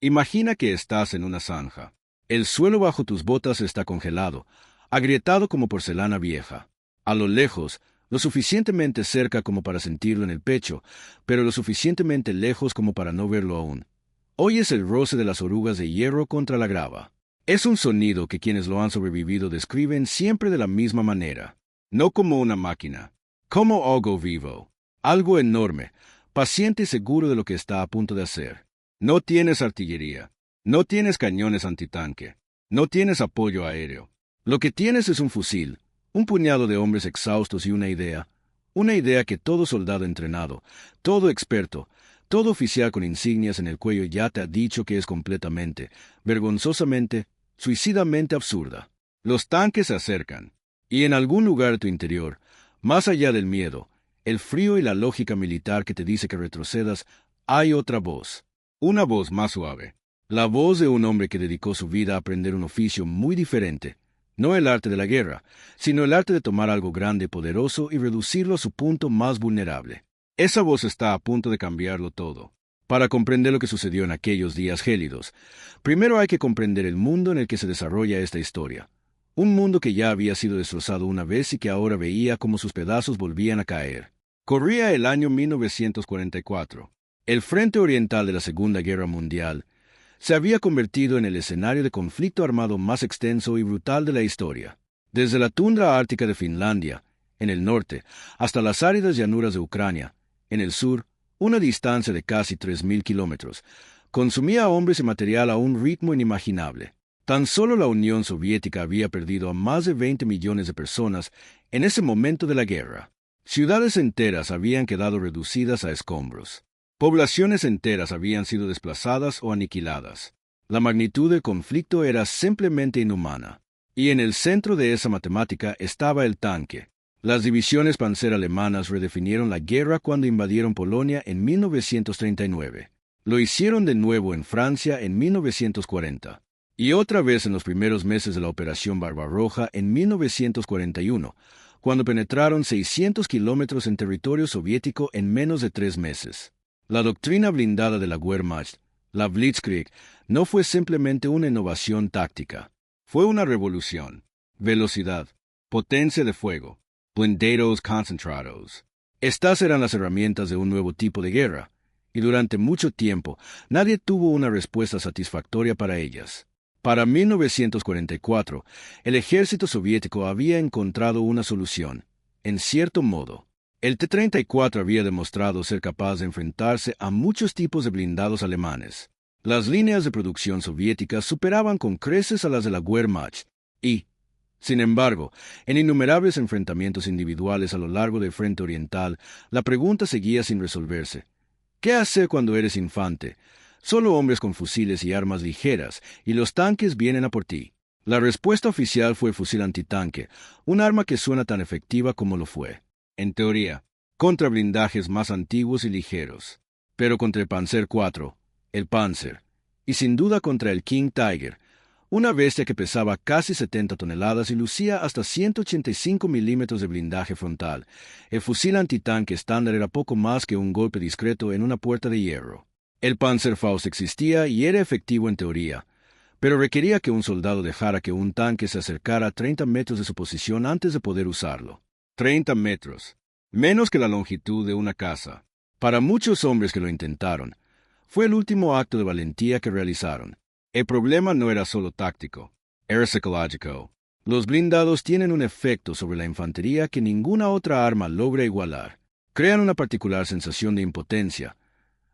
Imagina que estás en una zanja. El suelo bajo tus botas está congelado, agrietado como porcelana vieja. A lo lejos, lo suficientemente cerca como para sentirlo en el pecho, pero lo suficientemente lejos como para no verlo aún. Oyes el roce de las orugas de hierro contra la grava. Es un sonido que quienes lo han sobrevivido describen siempre de la misma manera. No como una máquina, como algo vivo, algo enorme, paciente y seguro de lo que está a punto de hacer. No tienes artillería, no tienes cañones antitanque, no tienes apoyo aéreo. Lo que tienes es un fusil, un puñado de hombres exhaustos y una idea que todo soldado entrenado, todo experto, todo oficial con insignias en el cuello ya te ha dicho que es completamente, vergonzosamente, suicidamente absurda. Los tanques se acercan, y en algún lugar de tu interior, más allá del miedo, el frío y la lógica militar que te dice que retrocedas, hay otra voz, una voz más suave, la voz de un hombre que dedicó su vida a aprender un oficio muy diferente, no el arte de la guerra, sino el arte de tomar algo grande, poderoso y reducirlo a su punto más vulnerable. Esa voz está a punto de cambiarlo todo. Para comprender lo que sucedió en aquellos días gélidos, primero hay que comprender el mundo en el que se desarrolla esta historia. Un mundo que ya había sido destrozado una vez y que ahora veía cómo sus pedazos volvían a caer. Corría el año 1944. El frente oriental de la Segunda Guerra Mundial se había convertido en el escenario de conflicto armado más extenso y brutal de la historia. Desde la tundra ártica de Finlandia, en el norte, hasta las áridas llanuras de Ucrania, en el sur, una distancia de casi 3.000 kilómetros, consumía hombres y material a un ritmo inimaginable. Tan solo la Unión Soviética había perdido a más de 20 millones de personas en ese momento de la guerra. Ciudades enteras habían quedado reducidas a escombros. Poblaciones enteras habían sido desplazadas o aniquiladas. La magnitud del conflicto era simplemente inhumana. Y en el centro de esa matemática estaba el tanque. Las divisiones panzer alemanas redefinieron la guerra cuando invadieron Polonia en 1939. Lo hicieron de nuevo en Francia en 1940. Y otra vez en los primeros meses de la Operación Barbarroja en 1941, cuando penetraron 600 kilómetros en territorio soviético en menos de 3 meses. La doctrina blindada de la Wehrmacht, la Blitzkrieg, no fue simplemente una innovación táctica. Fue una revolución. Velocidad, potencia de fuego, blindados concentrados. Estas eran las herramientas de un nuevo tipo de guerra, y durante mucho tiempo nadie tuvo una respuesta satisfactoria para ellas. Para 1944, el ejército soviético había encontrado una solución, en cierto modo. El T-34 había demostrado ser capaz de enfrentarse a muchos tipos de blindados alemanes. Las líneas de producción soviéticas superaban con creces a las de la Wehrmacht y, sin embargo, en innumerables enfrentamientos individuales a lo largo del frente oriental, la pregunta seguía sin resolverse. ¿Qué hacer cuando eres infante? Solo hombres con fusiles y armas ligeras, y los tanques vienen a por ti. La respuesta oficial fue el fusil antitanque, un arma que suena tan efectiva como lo fue, en teoría, contra blindajes más antiguos y ligeros. Pero contra el Panzer IV, el Panzer, y sin duda contra el King Tiger, una bestia que pesaba casi 70 toneladas y lucía hasta 185 milímetros de blindaje frontal, el fusil antitanque estándar era poco más que un golpe discreto en una puerta de hierro. El Panzerfaust existía y era efectivo en teoría, pero requería que un soldado dejara que un tanque se acercara a 30 metros de su posición antes de poder usarlo. 30 metros. Menos que la longitud de una casa. Para muchos hombres que lo intentaron, fue el último acto de valentía que realizaron. El problema no era solo táctico, era psicológico. Los blindados tienen un efecto sobre la infantería que ninguna otra arma logra igualar. Crean una particular sensación de impotencia,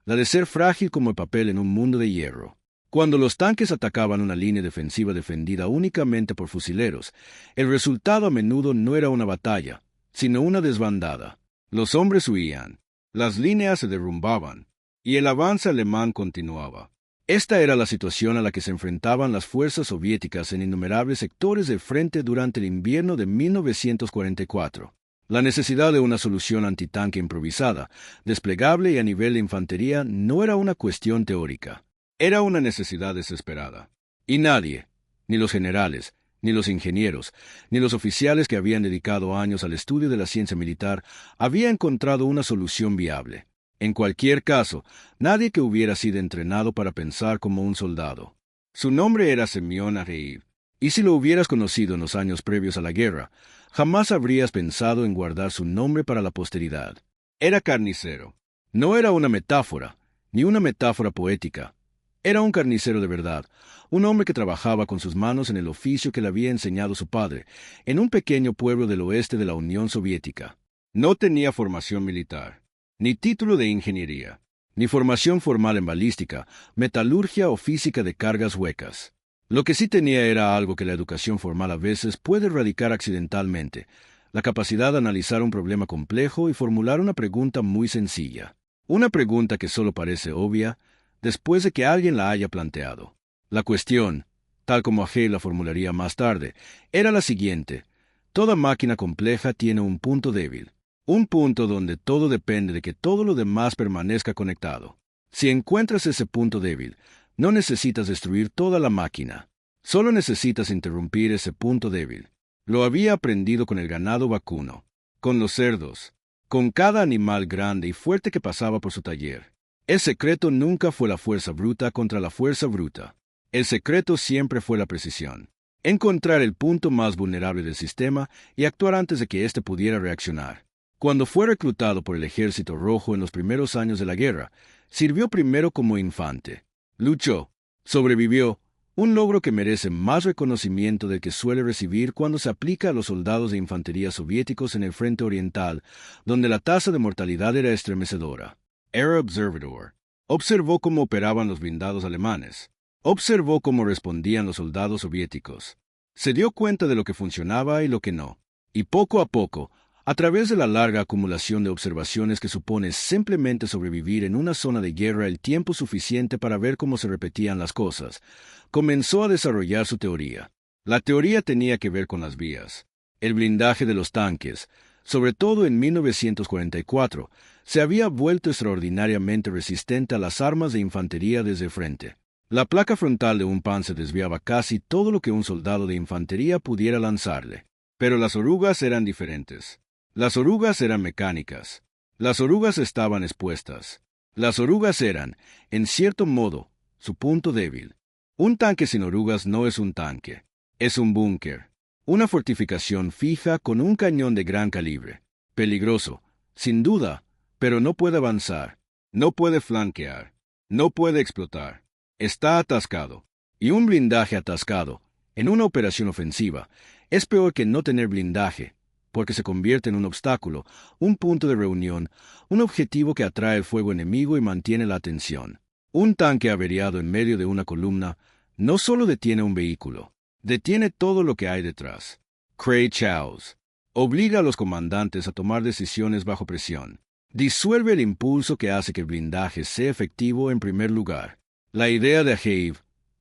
la de ser frágil como el papel en un mundo de hierro. Cuando los tanques atacaban una línea defensiva defendida únicamente por fusileros, el resultado a menudo no era una batalla, sino una desbandada. Los hombres huían, las líneas se derrumbaban, y el avance alemán continuaba. Esta era la situación a la que se enfrentaban las fuerzas soviéticas en innumerables sectores del frente durante el invierno de 1944. La necesidad de una solución antitanque improvisada, desplegable y a nivel de infantería no era una cuestión teórica. Era una necesidad desesperada. Y nadie, ni los generales, ni los ingenieros, ni los oficiales que habían dedicado años al estudio de la ciencia militar, había encontrado una solución viable. En cualquier caso, nadie que hubiera sido entrenado para pensar como un soldado. Su nombre era Semyon Areiv, y si lo hubieras conocido en los años previos a la guerra, jamás habrías pensado en guardar su nombre para la posteridad. Era carnicero. No era una metáfora, ni una metáfora poética. Era un carnicero de verdad, un hombre que trabajaba con sus manos en el oficio que le había enseñado su padre, en un pequeño pueblo del oeste de la Unión Soviética. No tenía formación militar, ni título de ingeniería, ni formación formal en balística, metalurgia o física de cargas huecas. Lo que sí tenía era algo que la educación formal a veces puede erradicar accidentalmente: la capacidad de analizar un problema complejo y formular una pregunta muy sencilla. Una pregunta que solo parece obvia después de que alguien la haya planteado. La cuestión, tal como Hale la formularía más tarde, era la siguiente: toda máquina compleja tiene un punto débil, un punto donde todo depende de que todo lo demás permanezca conectado. Si encuentras ese punto débil, no necesitas destruir toda la máquina, solo necesitas interrumpir ese punto débil. Lo había aprendido con el ganado vacuno, con los cerdos, con cada animal grande y fuerte que pasaba por su taller. El secreto nunca fue la fuerza bruta contra la fuerza bruta. El secreto siempre fue la precisión. Encontrar el punto más vulnerable del sistema y actuar antes de que éste pudiera reaccionar. Cuando fue reclutado por el Ejército Rojo en los primeros años de la guerra, sirvió primero como infante. Luchó, sobrevivió, un logro que merece más reconocimiento del que suele recibir cuando se aplica a los soldados de infantería soviéticos en el frente oriental, donde la tasa de mortalidad era estremecedora. Era observador. Observó cómo operaban los blindados alemanes. Observó cómo respondían los soldados soviéticos. Se dio cuenta de lo que funcionaba y lo que no. Y poco a poco, a través de la larga acumulación de observaciones que supone simplemente sobrevivir en una zona de guerra el tiempo suficiente para ver cómo se repetían las cosas, comenzó a desarrollar su teoría. La teoría tenía que ver con las vías. El blindaje de los tanques, sobre todo en 1944, se había vuelto extraordinariamente resistente a las armas de infantería desde frente. La placa frontal de un Panzer desviaba casi todo lo que un soldado de infantería pudiera lanzarle. Pero las orugas eran diferentes. Las orugas eran mecánicas. Las orugas estaban expuestas. Las orugas eran, en cierto modo, su punto débil. Un tanque sin orugas no es un tanque. Es un búnker. Una fortificación fija con un cañón de gran calibre. Peligroso, sin duda, pero no puede avanzar. No puede flanquear. No puede explotar. Está atascado. Y un blindaje atascado, en una operación ofensiva, es peor que no tener blindaje, porque se convierte en un obstáculo, un punto de reunión, un objetivo que atrae el fuego enemigo y mantiene la atención. Un tanque averiado en medio de una columna no solo detiene un vehículo, detiene todo lo que hay detrás. Cray Chowes obliga a los comandantes a tomar decisiones bajo presión. Disuelve el impulso que hace que el blindaje sea efectivo en primer lugar. La idea de Areiv,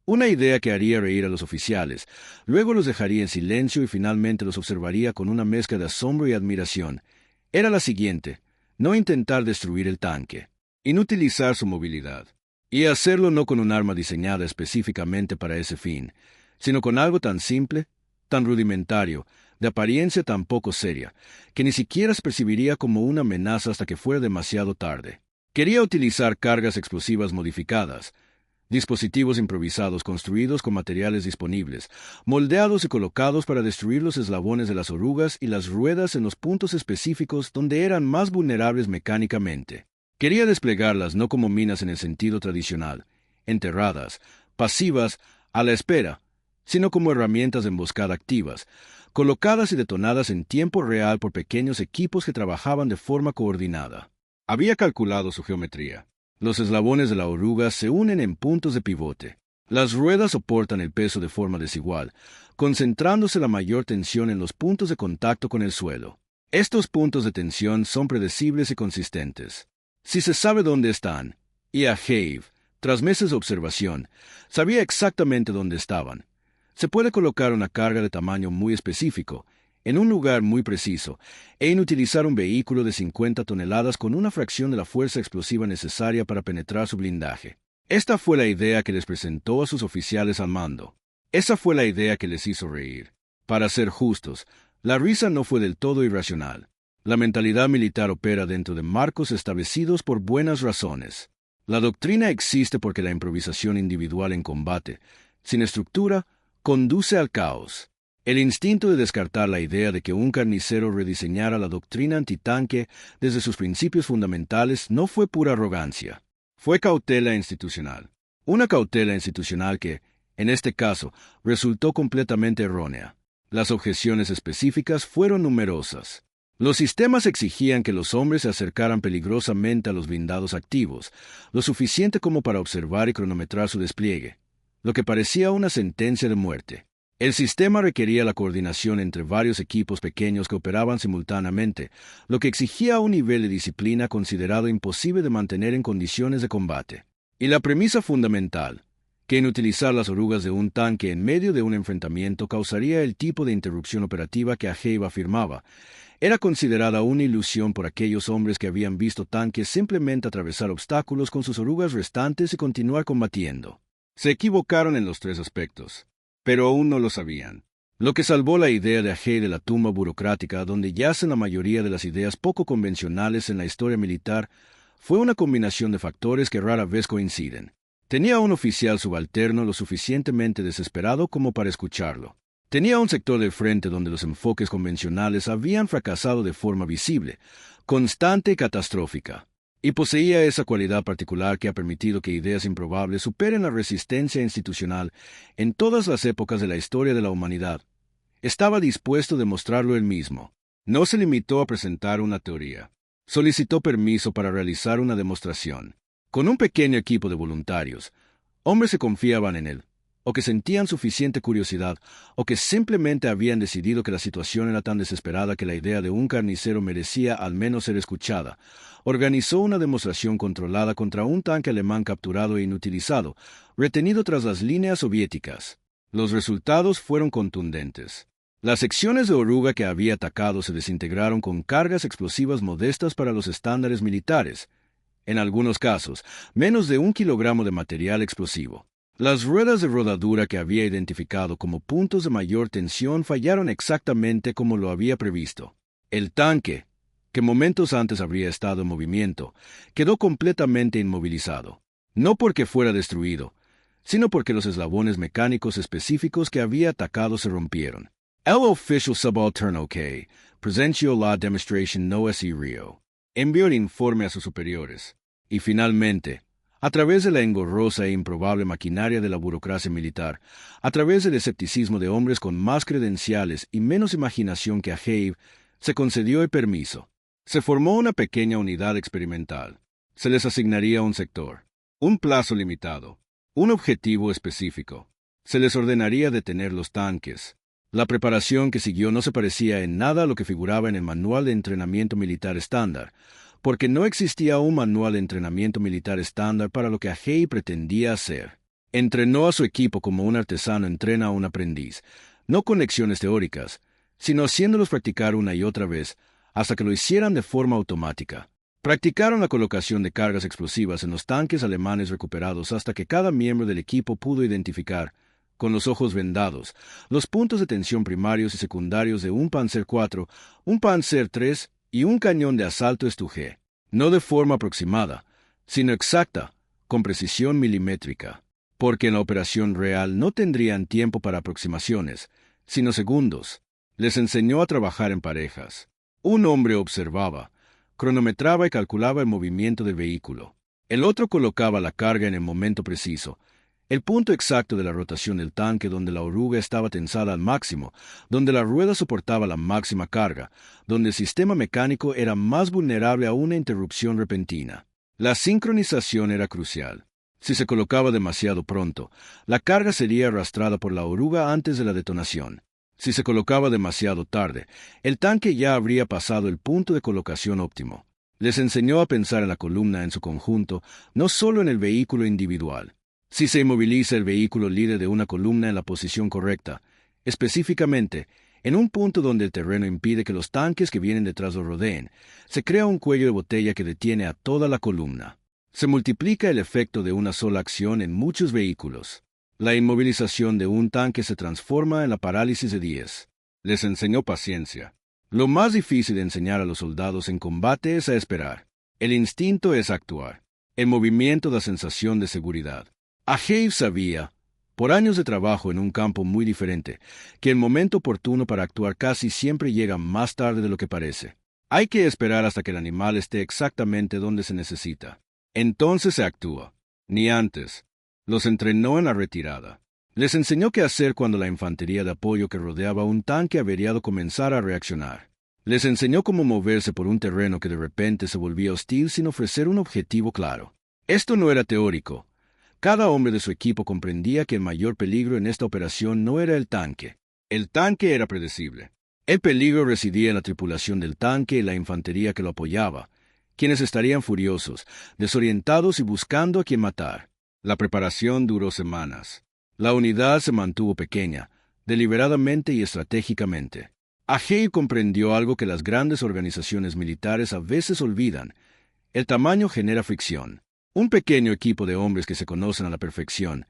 una idea que haría reír a los oficiales, luego los dejaría en silencio y finalmente los observaría con una mezcla de asombro y admiración, era la siguiente: no intentar destruir el tanque, inutilizar su movilidad, y hacerlo no con un arma diseñada específicamente para ese fin, sino con algo tan simple, tan rudimentario, de apariencia tan poco seria, que ni siquiera se percibiría como una amenaza hasta que fuera demasiado tarde. Quería utilizar cargas explosivas modificadas, dispositivos improvisados construidos con materiales disponibles, moldeados y colocados para destruir los eslabones de las orugas y las ruedas en los puntos específicos donde eran más vulnerables mecánicamente. Quería desplegarlas no como minas en el sentido tradicional, enterradas, pasivas, a la espera, sino como herramientas de emboscada activas, colocadas y detonadas en tiempo real por pequeños equipos que trabajaban de forma coordinada. Había calculado su geometría. Los eslabones de la oruga se unen en puntos de pivote. Las ruedas soportan el peso de forma desigual, concentrándose la mayor tensión en los puntos de contacto con el suelo. Estos puntos de tensión son predecibles y consistentes. Si se sabe dónde están, y Areiv, tras meses de observación, sabía exactamente dónde estaban, se puede colocar una carga de tamaño muy específico, en un lugar muy preciso, e inutilizar un vehículo de 50 toneladas con una fracción de la fuerza explosiva necesaria para penetrar su blindaje. Esta fue la idea que les presentó a sus oficiales al mando. Esa fue la idea que les hizo reír. Para ser justos, la risa no fue del todo irracional. La mentalidad militar opera dentro de marcos establecidos por buenas razones. La doctrina existe porque la improvisación individual en combate, sin estructura, conduce al caos. El instinto de descartar la idea de que un carnicero rediseñara la doctrina antitanque desde sus principios fundamentales no fue pura arrogancia. Fue cautela institucional. Una cautela institucional que, en este caso, resultó completamente errónea. Las objeciones específicas fueron numerosas. Los sistemas exigían que los hombres se acercaran peligrosamente a los blindados activos, lo suficiente como para observar y cronometrar su despliegue, lo que parecía una sentencia de muerte. El sistema requería la coordinación entre varios equipos pequeños que operaban simultáneamente, lo que exigía un nivel de disciplina considerado imposible de mantener en condiciones de combate. Y la premisa fundamental, que inutilizar las orugas de un tanque en medio de un enfrentamiento causaría el tipo de interrupción operativa que Ageib afirmaba, era considerada una ilusión por aquellos hombres que habían visto tanques simplemente atravesar obstáculos con sus orugas restantes y continuar combatiendo. Se equivocaron en los tres aspectos, pero aún no lo sabían. Lo que salvó la idea de Ageib de la tumba burocrática donde yacen la mayoría de las ideas poco convencionales en la historia militar fue una combinación de factores que rara vez coinciden. Tenía un oficial subalterno lo suficientemente desesperado como para escucharlo. Tenía un sector del frente donde los enfoques convencionales habían fracasado de forma visible, constante y catastrófica. Y poseía esa cualidad particular que ha permitido que ideas improbables superen la resistencia institucional en todas las épocas de la historia de la humanidad. Estaba dispuesto a demostrarlo él mismo. No se limitó a presentar una teoría. Solicitó permiso para realizar una demostración. Con un pequeño equipo de voluntarios, hombres que confiaban en él, o que sentían suficiente curiosidad, o que simplemente habían decidido que la situación era tan desesperada que la idea de un carnicero merecía al menos ser escuchada, organizó una demostración controlada contra un tanque alemán capturado e inutilizado, retenido tras las líneas soviéticas. Los resultados fueron contundentes. Las secciones de oruga que había atacado se desintegraron con cargas explosivas modestas para los estándares militares. En algunos casos, menos de 1 kilogramo de material explosivo. Las ruedas de rodadura que había identificado como puntos de mayor tensión fallaron exactamente como lo había previsto. El tanque, que momentos antes habría estado en movimiento, quedó completamente inmovilizado. No porque fuera destruido, sino porque los eslabones mecánicos específicos que había atacado se rompieron. El Official Subalterno que presenció la demostración no es Rio. Envió el informe a sus superiores. Y finalmente, a través de la engorrosa e improbable maquinaria de la burocracia militar, a través del escepticismo de hombres con más credenciales y menos imaginación que Ageib, se concedió el permiso. Se formó una pequeña unidad experimental. Se les asignaría un sector, un plazo limitado, un objetivo específico. Se les ordenaría detener los tanques. La preparación que siguió no se parecía en nada a lo que figuraba en el manual de entrenamiento militar estándar, porque no existía un manual de entrenamiento militar estándar para lo que Ageib pretendía hacer. Entrenó a su equipo como un artesano entrena a un aprendiz, no con lecciones teóricas, sino haciéndolos practicar una y otra vez, hasta que lo hicieran de forma automática. Practicaron la colocación de cargas explosivas en los tanques alemanes recuperados hasta que cada miembro del equipo pudo identificar, con los ojos vendados, los puntos de tensión primarios y secundarios de un Panzer IV, un Panzer III y un cañón de asalto Stug, no de forma aproximada, sino exacta, con precisión milimétrica, porque en la operación real no tendrían tiempo para aproximaciones, sino segundos. Les enseñó a trabajar en parejas. Un hombre observaba, cronometraba y calculaba el movimiento del vehículo. El otro colocaba la carga en el momento preciso, el punto exacto de la rotación del tanque donde la oruga estaba tensada al máximo, donde la rueda soportaba la máxima carga, donde el sistema mecánico era más vulnerable a una interrupción repentina. La sincronización era crucial. Si se colocaba demasiado pronto, la carga sería arrastrada por la oruga antes de la detonación. Si se colocaba demasiado tarde, el tanque ya habría pasado el punto de colocación óptimo. Les enseñó a pensar en la columna en su conjunto, no solo en el vehículo individual. Si se inmoviliza el vehículo líder de una columna en la posición correcta, específicamente, en un punto donde el terreno impide que los tanques que vienen detrás lo rodeen, se crea un cuello de botella que detiene a toda la columna. Se multiplica el efecto de una sola acción en muchos vehículos. La inmovilización de un tanque se transforma en la parálisis de 10. Les enseñó paciencia. Lo más difícil de enseñar a los soldados en combate es a esperar. El instinto es actuar. El movimiento da sensación de seguridad. Ahiv sabía, por años de trabajo en un campo muy diferente, que el momento oportuno para actuar casi siempre llega más tarde de lo que parece. Hay que esperar hasta que el animal esté exactamente donde se necesita. Entonces se actúa. Ni antes. Los entrenó en la retirada. Les enseñó qué hacer cuando la infantería de apoyo que rodeaba un tanque averiado comenzara a reaccionar. Les enseñó cómo moverse por un terreno que de repente se volvía hostil sin ofrecer un objetivo claro. Esto no era teórico. Cada hombre de su equipo comprendía que el mayor peligro en esta operación no era el tanque. El tanque era predecible. El peligro residía en la tripulación del tanque y la infantería que lo apoyaba, quienes estarían furiosos, desorientados y buscando a quien matar. La preparación duró semanas. La unidad se mantuvo pequeña, deliberadamente y estratégicamente. Ahiv comprendió algo que las grandes organizaciones militares a veces olvidan. El tamaño genera fricción. Un pequeño equipo de hombres que se conocen a la perfección,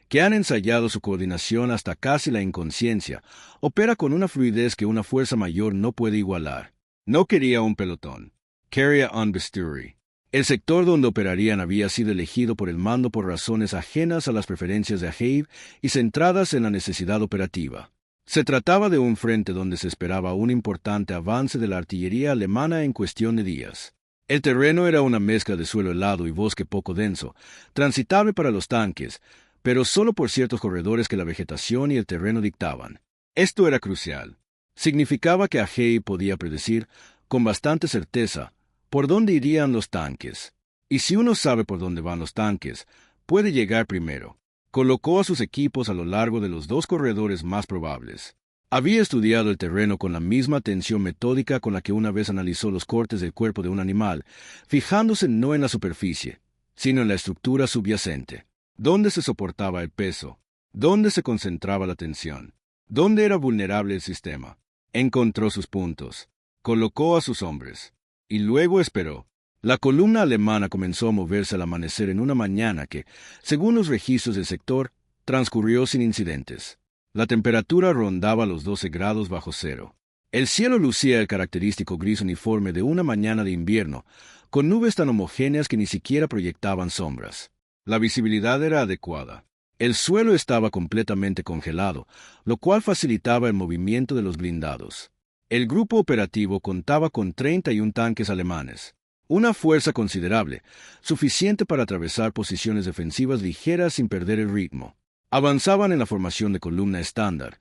que han ensayado su coordinación hasta casi la inconsciencia, opera con una fluidez que una fuerza mayor no puede igualar. No quería un pelotón. Quería un bisturi. El sector donde operarían había sido elegido por el mando por razones ajenas a las preferencias de Ahiv y centradas en la necesidad operativa. Se trataba de un frente donde se esperaba un importante avance de la artillería alemana en cuestión de días. El terreno era una mezcla de suelo helado y bosque poco denso, transitable para los tanques, pero solo por ciertos corredores que la vegetación y el terreno dictaban. Esto era crucial. Significaba que Ahiv podía predecir, con bastante certeza, por dónde irían los tanques. Y si uno sabe por dónde van los tanques, puede llegar primero. Colocó a sus equipos a lo largo de los dos corredores más probables. Había estudiado el terreno con la misma atención metódica con la que una vez analizó los cortes del cuerpo de un animal, fijándose no en la superficie, sino en la estructura subyacente. ¿Dónde se soportaba el peso? ¿Dónde se concentraba la tensión? ¿Dónde era vulnerable el sistema? Encontró sus puntos. Colocó a sus hombres. Y luego esperó. La columna alemana comenzó a moverse al amanecer en una mañana que, según los registros del sector, transcurrió sin incidentes. La temperatura rondaba los 12 grados bajo cero. El cielo lucía el característico gris uniforme de una mañana de invierno, con nubes tan homogéneas que ni siquiera proyectaban sombras. La visibilidad era adecuada. El suelo estaba completamente congelado, lo cual facilitaba el movimiento de los blindados. El grupo operativo contaba con 31 tanques alemanes, una fuerza considerable, suficiente para atravesar posiciones defensivas ligeras sin perder el ritmo. Avanzaban en la formación de columna estándar.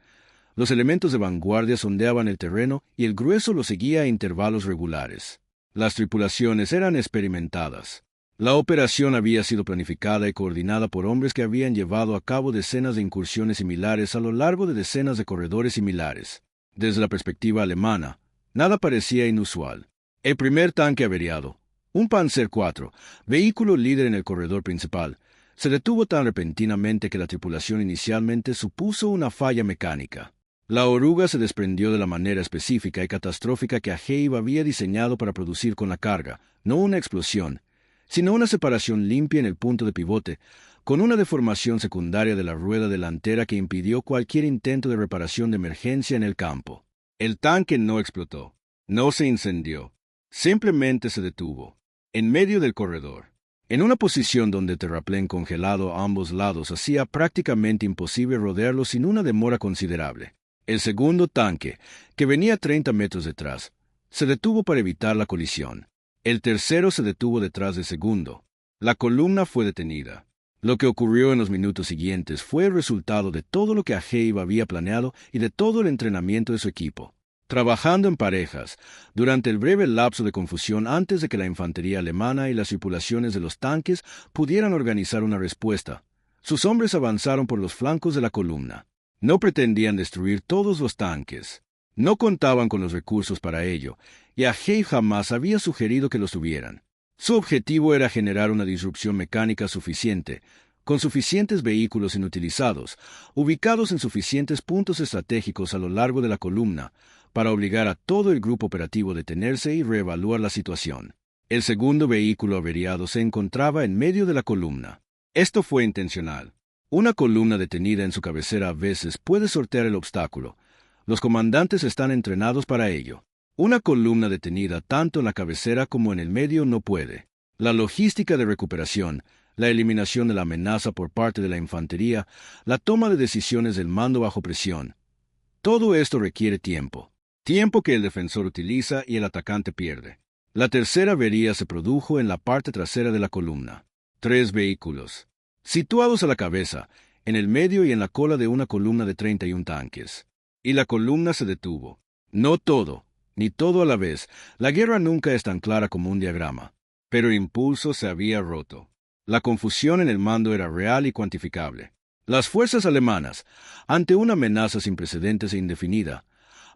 Los elementos de vanguardia sondeaban el terreno y el grueso lo seguía a intervalos regulares. Las tripulaciones eran experimentadas. La operación había sido planificada y coordinada por hombres que habían llevado a cabo decenas de incursiones similares a lo largo de decenas de corredores similares. Desde la perspectiva alemana, nada parecía inusual. El primer tanque averiado, un Panzer IV, vehículo líder en el corredor principal, se detuvo tan repentinamente que la tripulación inicialmente supuso una falla mecánica. La oruga se desprendió de la manera específica y catastrófica que Ahiv había diseñado para producir con la carga, no una explosión, sino una separación limpia en el punto de pivote, con una deformación secundaria de la rueda delantera que impidió cualquier intento de reparación de emergencia en el campo. El tanque no explotó, no se incendió, simplemente se detuvo, en medio del corredor, en una posición donde el terraplén congelado a ambos lados hacía prácticamente imposible rodearlo sin una demora considerable. El segundo tanque, que venía 30 metros detrás, se detuvo para evitar la colisión. El tercero se detuvo detrás del segundo. La columna fue detenida. Lo que ocurrió en los minutos siguientes fue el resultado de todo lo que Ahiv había planeado y de todo el entrenamiento de su equipo. Trabajando en parejas, durante el breve lapso de confusión antes de que la infantería alemana y las tripulaciones de los tanques pudieran organizar una respuesta, sus hombres avanzaron por los flancos de la columna. No pretendían destruir todos los tanques. No contaban con los recursos para ello, y Ahiv jamás había sugerido que los tuvieran. Su objetivo era generar una disrupción mecánica suficiente, con suficientes vehículos inutilizados, ubicados en suficientes puntos estratégicos a lo largo de la columna, para obligar a todo el grupo operativo a detenerse y reevaluar la situación. El segundo vehículo averiado se encontraba en medio de la columna. Esto fue intencional. Una columna detenida en su cabecera a veces puede sortear el obstáculo. Los comandantes están entrenados para ello. Una columna detenida tanto en la cabecera como en el medio no puede. La logística de recuperación, la eliminación de la amenaza por parte de la infantería, la toma de decisiones del mando bajo presión. Todo esto requiere tiempo. Tiempo que el defensor utiliza y el atacante pierde. La tercera avería se produjo en la parte trasera de la columna. 3 vehículos, situados a la cabeza, en el medio y en la cola de una columna de 31 tanques. Y la columna se detuvo. No todo, ni todo a la vez. La guerra nunca es tan clara como un diagrama. Pero el impulso se había roto. La confusión en el mando era real y cuantificable. Las fuerzas alemanas, ante una amenaza sin precedentes e indefinida,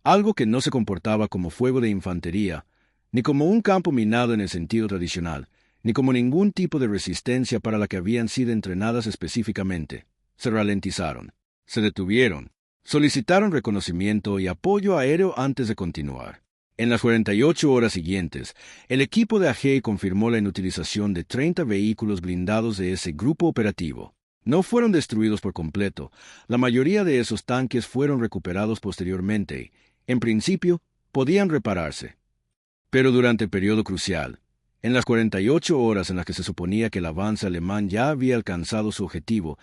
algo que no se comportaba como fuego de infantería, ni como un campo minado en el sentido tradicional, ni como ningún tipo de resistencia para la que habían sido entrenadas específicamente, se ralentizaron, se detuvieron, solicitaron reconocimiento y apoyo aéreo antes de continuar. En las 48 horas siguientes, el equipo de Agei confirmó la inutilización de 30 vehículos blindados de ese grupo operativo. No fueron destruidos por completo. La mayoría de esos tanques fueron recuperados posteriormente. En principio, podían repararse. Pero durante el periodo crucial, en las 48 horas en las que se suponía que el avance alemán ya había alcanzado su objetivo,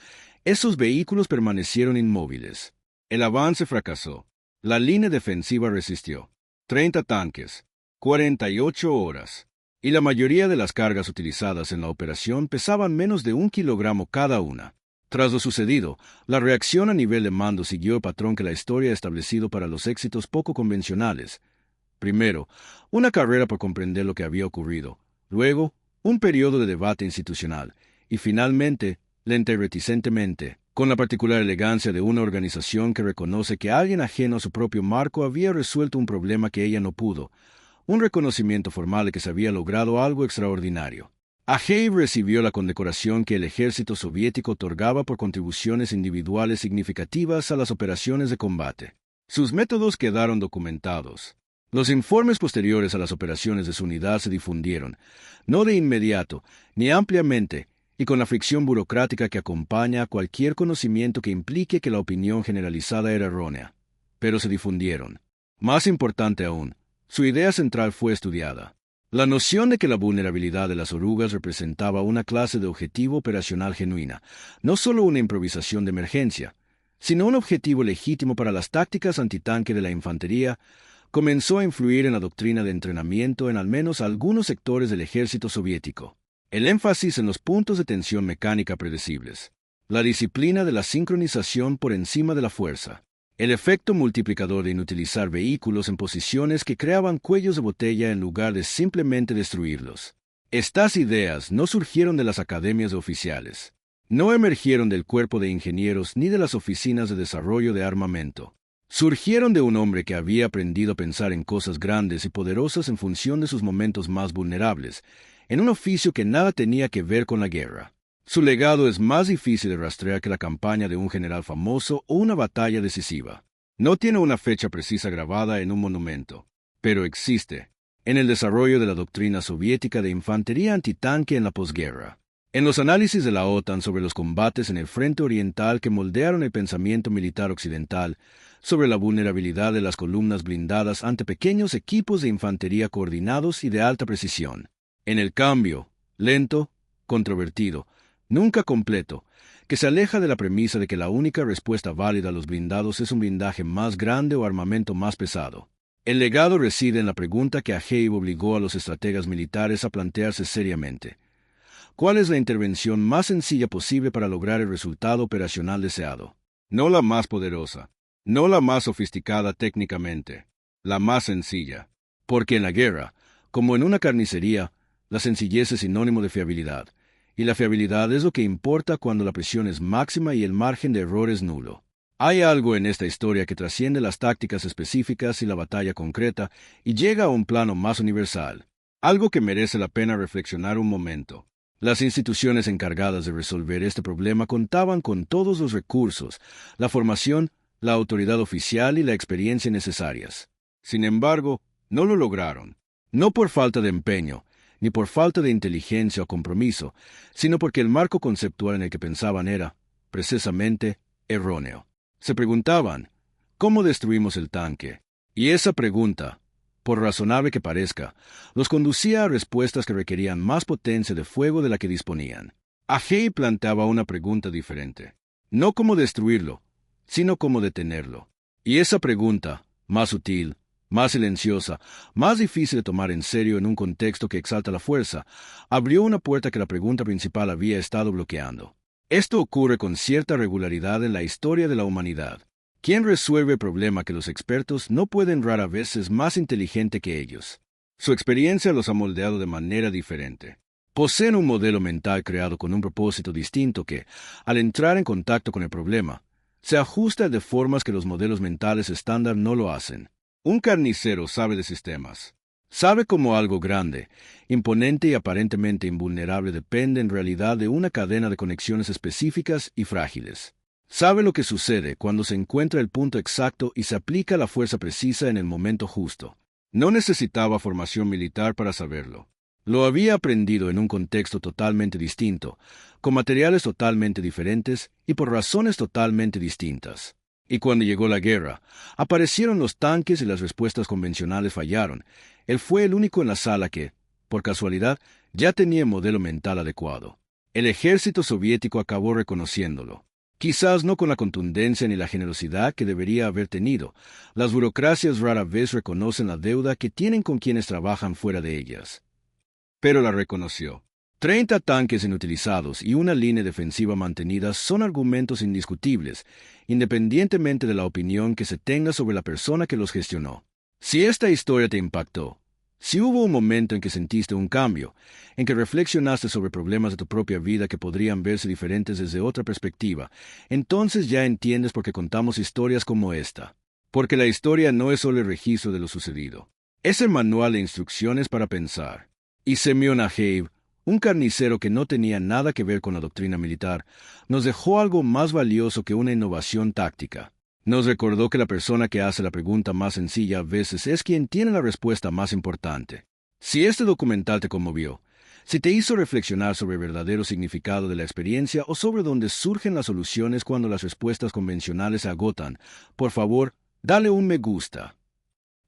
esos vehículos permanecieron inmóviles. El avance fracasó. La línea defensiva resistió. 30 tanques, 48 horas, y la mayoría de las cargas utilizadas en la operación pesaban menos de 1 kilogramo cada una. Tras lo sucedido, la reacción a nivel de mando siguió el patrón que la historia ha establecido para los éxitos poco convencionales. Primero, una carrera por comprender lo que había ocurrido, luego, un periodo de debate institucional, y finalmente, lenta y reticentemente, con la particular elegancia de una organización que reconoce que alguien ajeno a su propio marco había resuelto un problema que ella no pudo, un reconocimiento formal de que se había logrado algo extraordinario. Agei recibió la condecoración que el ejército soviético otorgaba por contribuciones individuales significativas a las operaciones de combate. Sus métodos quedaron documentados. Los informes posteriores a las operaciones de su unidad se difundieron, no de inmediato, ni ampliamente, y con la fricción burocrática que acompaña a cualquier conocimiento que implique que la opinión generalizada era errónea. Pero se difundieron. Más importante aún, su idea central fue estudiada. La noción de que la vulnerabilidad de las orugas representaba una clase de objetivo operacional genuina, no solo una improvisación de emergencia, sino un objetivo legítimo para las tácticas antitanque de la infantería, comenzó a influir en la doctrina de entrenamiento en al menos algunos sectores del ejército soviético. El énfasis en los puntos de tensión mecánica predecibles, la disciplina de la sincronización por encima de la fuerza, el efecto multiplicador de inutilizar vehículos en posiciones que creaban cuellos de botella en lugar de simplemente destruirlos. Estas ideas no surgieron de las academias de oficiales, no emergieron del cuerpo de ingenieros ni de las oficinas de desarrollo de armamento. Surgieron de un hombre que había aprendido a pensar en cosas grandes y poderosas en función de sus momentos más vulnerables, en un oficio que nada tenía que ver con la guerra. Su legado es más difícil de rastrear que la campaña de un general famoso o una batalla decisiva. No tiene una fecha precisa grabada en un monumento, pero existe, en el desarrollo de la doctrina soviética de infantería antitanque en la posguerra, en los análisis de la OTAN sobre los combates en el frente oriental que moldearon el pensamiento militar occidental, sobre la vulnerabilidad de las columnas blindadas ante pequeños equipos de infantería coordinados y de alta precisión. En el cambio, lento, controvertido, nunca completo, que se aleja de la premisa de que la única respuesta válida a los blindados es un blindaje más grande o armamento más pesado. El legado reside en la pregunta que Agei obligó a los estrategas militares a plantearse seriamente. ¿Cuál es la intervención más sencilla posible para lograr el resultado operacional deseado? No la más poderosa, no la más sofisticada técnicamente, la más sencilla. Porque en la guerra, como en una carnicería, la sencillez es sinónimo de fiabilidad, y la fiabilidad es lo que importa cuando la presión es máxima y el margen de error es nulo. Hay algo en esta historia que trasciende las tácticas específicas y la batalla concreta y llega a un plano más universal, algo que merece la pena reflexionar un momento. Las instituciones encargadas de resolver este problema contaban con todos los recursos, la formación, la autoridad oficial y la experiencia necesarias. Sin embargo, no lo lograron. No por falta de empeño, ni por falta de inteligencia o compromiso, sino porque el marco conceptual en el que pensaban era, precisamente, erróneo. Se preguntaban, ¿cómo destruimos el tanque? Y esa pregunta, por razonable que parezca, los conducía a respuestas que requerían más potencia de fuego de la que disponían. Agei planteaba una pregunta diferente. No cómo destruirlo, sino cómo detenerlo. Y esa pregunta, más sutil, más silenciosa, más difícil de tomar en serio en un contexto que exalta la fuerza, abrió una puerta que la pregunta principal había estado bloqueando. Esto ocurre con cierta regularidad en la historia de la humanidad. Quien resuelve el problema que los expertos no pueden rara vez es más inteligente que ellos. Su experiencia los ha moldeado de manera diferente. Poseen un modelo mental creado con un propósito distinto que, al entrar en contacto con el problema, se ajusta de formas que los modelos mentales estándar no lo hacen. Un carnicero sabe de sistemas. Sabe cómo algo grande, imponente y aparentemente invulnerable depende en realidad de una cadena de conexiones específicas y frágiles. Sabe lo que sucede cuando se encuentra el punto exacto y se aplica la fuerza precisa en el momento justo. No necesitaba formación militar para saberlo. Lo había aprendido en un contexto totalmente distinto, con materiales totalmente diferentes y por razones totalmente distintas. Y cuando llegó la guerra, aparecieron los tanques y las respuestas convencionales fallaron. Él fue el único en la sala que, por casualidad, ya tenía el modelo mental adecuado. El ejército soviético acabó reconociéndolo. Quizás no con la contundencia ni la generosidad que debería haber tenido. Las burocracias rara vez reconocen la deuda que tienen con quienes trabajan fuera de ellas. Pero la reconoció. 30 tanques inutilizados y una línea defensiva mantenida son argumentos indiscutibles, independientemente de la opinión que se tenga sobre la persona que los gestionó. Si esta historia te impactó, si hubo un momento en que sentiste un cambio, en que reflexionaste sobre problemas de tu propia vida que podrían verse diferentes desde otra perspectiva, entonces ya entiendes por qué contamos historias como esta. Porque la historia no es solo el registro de lo sucedido. Es el manual de instrucciones para pensar. Y Semyon Agei, un carnicero que no tenía nada que ver con la doctrina militar, nos dejó algo más valioso que una innovación táctica. Nos recordó que la persona que hace la pregunta más sencilla a veces es quien tiene la respuesta más importante. Si este documental te conmovió, si te hizo reflexionar sobre el verdadero significado de la experiencia o sobre dónde surgen las soluciones cuando las respuestas convencionales se agotan, por favor, dale un me gusta.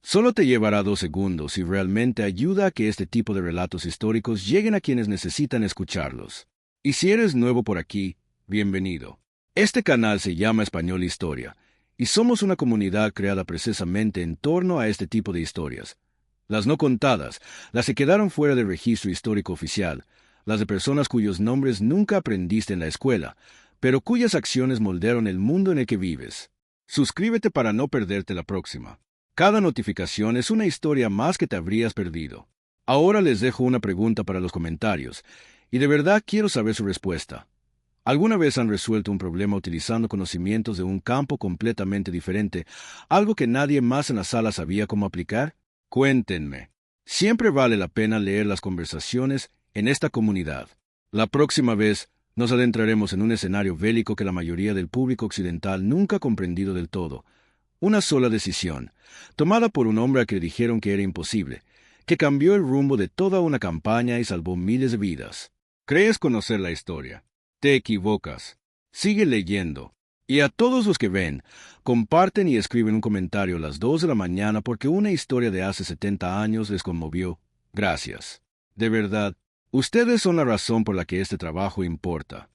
Solo te llevará 2 segundos y realmente ayuda a que este tipo de relatos históricos lleguen a quienes necesitan escucharlos. Y si eres nuevo por aquí, bienvenido. Este canal se llama Español Historia, y somos una comunidad creada precisamente en torno a este tipo de historias. Las no contadas, las que quedaron fuera del registro histórico oficial, las de personas cuyos nombres nunca aprendiste en la escuela, pero cuyas acciones moldearon el mundo en el que vives. Suscríbete para no perderte la próxima. Cada notificación es una historia más que te habrías perdido. Ahora les dejo una pregunta para los comentarios, y de verdad quiero saber su respuesta. ¿Alguna vez han resuelto un problema utilizando conocimientos de un campo completamente diferente, algo que nadie más en la sala sabía cómo aplicar? Cuéntenme. Siempre vale la pena leer las conversaciones en esta comunidad. La próxima vez nos adentraremos en un escenario bélico que la mayoría del público occidental nunca ha comprendido del todo. Una sola decisión, tomada por un hombre a que le dijeron que era imposible, que cambió el rumbo de toda una campaña y salvó miles de vidas. ¿Crees conocer la historia? Te equivocas. Sigue leyendo. Y a todos los que ven, comparten y escriben un comentario a las 2 de la mañana porque una historia de hace 70 años les conmovió. Gracias. De verdad, ustedes son la razón por la que este trabajo importa.